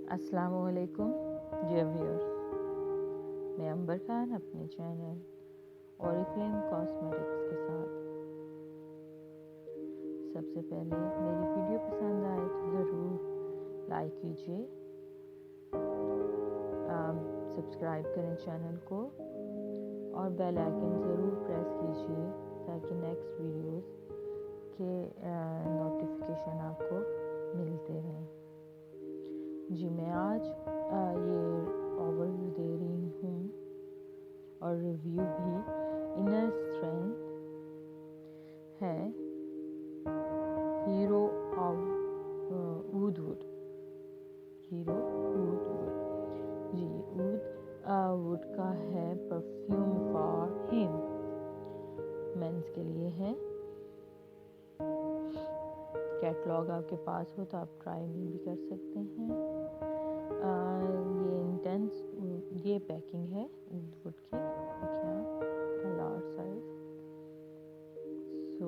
अस्सलामुअलैकुम dear viewers, मैं अंबर खान अपने चैनल ओरिफ्लेम कॉस्मेटिक्स के साथ। सबसे पहले मेरी वीडियो पसंद आए तो ज़रूर लाइक कीजिए, सब्सक्राइब करें चैनल को और बेल आइकन ज़रूर प्रेस कीजिए ताकि नेक्स्ट वीडियोस के नोटिफिकेशन आपको मिलते रहें। जी मैं आज ये ओवरव्यू दे रही हूँ और रिव्यू भी। इनर स्ट्रेंथ है hero of wood wood. Hero wood wood जी वुड का है परफ्यूम फॉर हिम। मेंस के लिए है। कैटलॉग आपके पास हो तो आप ट्राई भी कर सकते हैं। ये इंटेंस ये पैकिंग है वुड की, देखिए लार्ज साइज। सो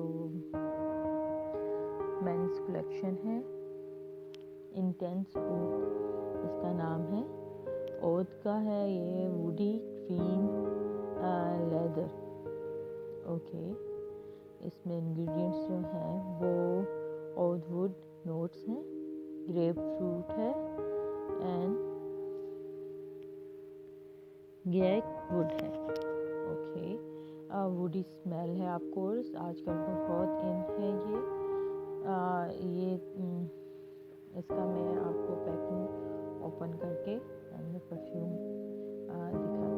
मेंस कलेक्शन है इंटेंस वुड, इसका नाम है। ओथ का है ये वुडी क्रीम लेदर। ओके, इसमें इंग्रेडिएंट्स जो हैं वो ओथ वुड नोट्स हैं, ग्रेप फ्रूट है एंड गैक वुड है। ओके, वुडी स्मेल है ऑफकोर्स, आजकल बहुत इन है ये इसका मैं आपको पैकिंग ओपन करके एंड परफ्यूम दिखाती हूँ।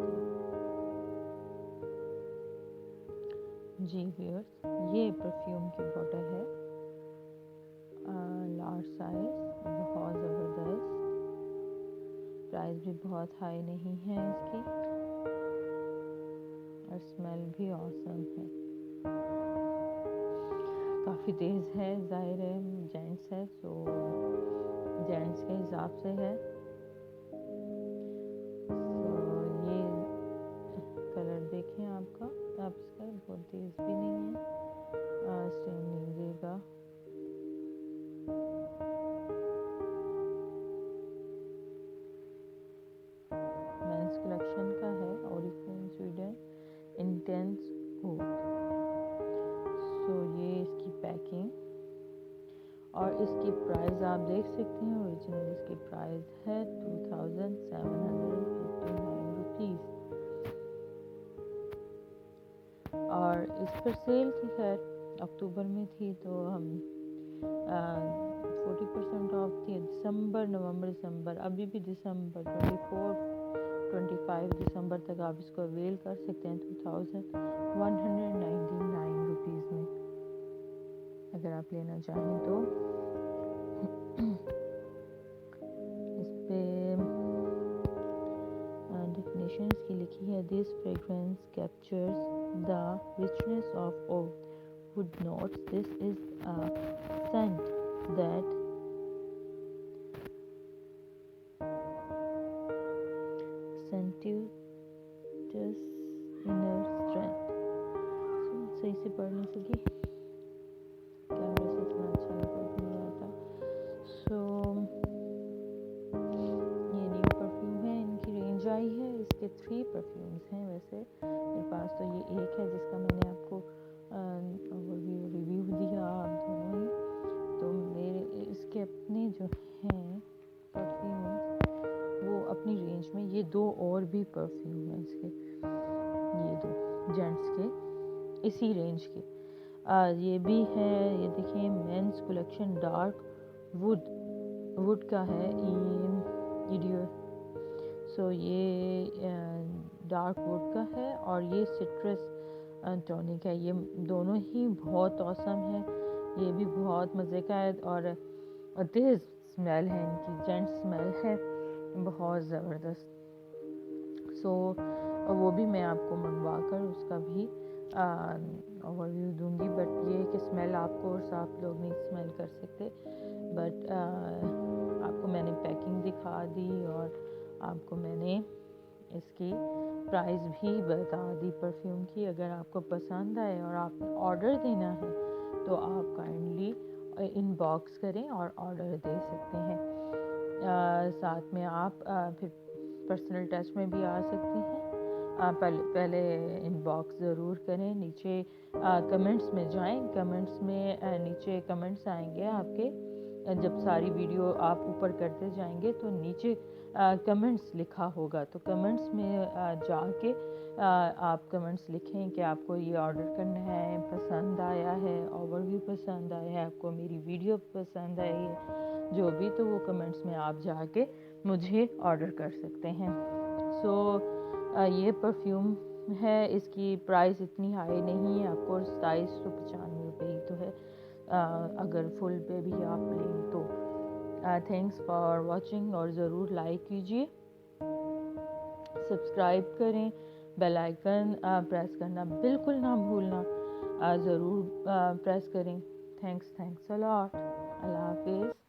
जी व्यूअर्स, ये परफ्यूम की बॉटल है, लार्ज साइज, बहुत ज़बरदस्त। प्राइस भी बहुत हाई नहीं है इसकी और स्मेल भी ऑसम है। काफ़ी तेज़ है, जाहिर है जेंट्स है तो जेंट्स के हिसाब से है। तो ये कलर देखें आपका, आप इसका बहुत तेज़ भी नहीं है, स्टेन नहीं देगा। मेंस कलेक्शन का है, ओरिफ्लेम स्वीडन, इंटेंस ओथ। सो ये इसकी पैकिंग और इसकी प्राइस आप देख सकते हैं। ओरिजिनल इसकी प्राइस है 2759 रुपीज़ और इस पर सेल थी। खैर अक्टूबर में थी तो हम 40% ऑफ थी। दिसंबर, नवंबर, दिसंबर, अभी भी दिसंबर 25 दिसंबर तक आप इसको अवेल कर सकते हैं 2199 रुपीज़ में, अगर आप लेना चाहें तो। इस पे डेफिनेशन इसकी लिखी है, this fragrance captures the richness of wood notes. This is a scent that constitutes inner strength. सही से पढ़ नहीं सकी, कैमरे से इतना अच्छा नहीं आता। सो ये न्यू परफ्यूम है, इनकी रेंज आई है। इसके 3 परफ्यूम्स हैं वैसे मेरे पास, तो ये एक है जिसका मैंने आपको रिव्यू दिया, आप दोनों ही। तो मेरे इसके अपने जो हैं परफ्यूम वो अपनी रेंज में, ये 2 और भी परफ्यूम हैं इसके, ये 2 जेंट्स के इसी रेंज के। ये भी है, ये देखिए मेंस कलेक्शन डार्क वुड का है ईडियो। सो ये डार्क वुड का है और ये सिट्रस टॉनिक है। ये दोनों ही बहुत औसम है, ये भी बहुत मज़े का है और तेज़ स्मेल है इनकी, जेंट स्मेल है बहुत ज़बरदस्त। सो वो भी मैं आपको मंगवा कर उसका भी ओवरव्यू दूंगी, बट ये कि स्मेल आपको और आप लोग नहीं स्मेल कर सकते। बट आपको मैंने पैकिंग दिखा दी और आपको मैंने इसकी प्राइस भी बता दी परफ्यूम की। अगर आपको पसंद आए और आप ऑर्डर देना है तो आप काइंडली इनबॉक्स करें और ऑर्डर दे सकते हैं। साथ में आप फिर पर्सनल टच में भी आ सकते हैं। पहले इनबॉक्स ज़रूर करें, नीचे कमेंट्स में जाएं, कमेंट्स में नीचे कमेंट्स आएंगे आपके। जब सारी वीडियो आप ऊपर करते जाएंगे तो नीचे कमेंट्स लिखा होगा, तो कमेंट्स में जाके आप कमेंट्स लिखें कि आपको ये ऑर्डर करना है, पसंद आया है, ओवरव्यू पसंद आया है, आपको मेरी वीडियो पसंद आई है, जो भी, तो वो कमेंट्स में आप जाके मुझे ऑर्डर कर सकते हैं। ये परफ्यूम है, इसकी प्राइस इतनी हाई नहीं है, आपको 2795 रुपये ही तो है अगर फुल पे भी आप लें तो। थैंक्स फॉर वॉचिंग, और ज़रूर लाइक कीजिए, सब्सक्राइब करें, बेल आइकन प्रेस करना बिल्कुल ना भूलना, ज़रूर प्रेस करें। Thanks a lot. अल्लाह हाफिज़।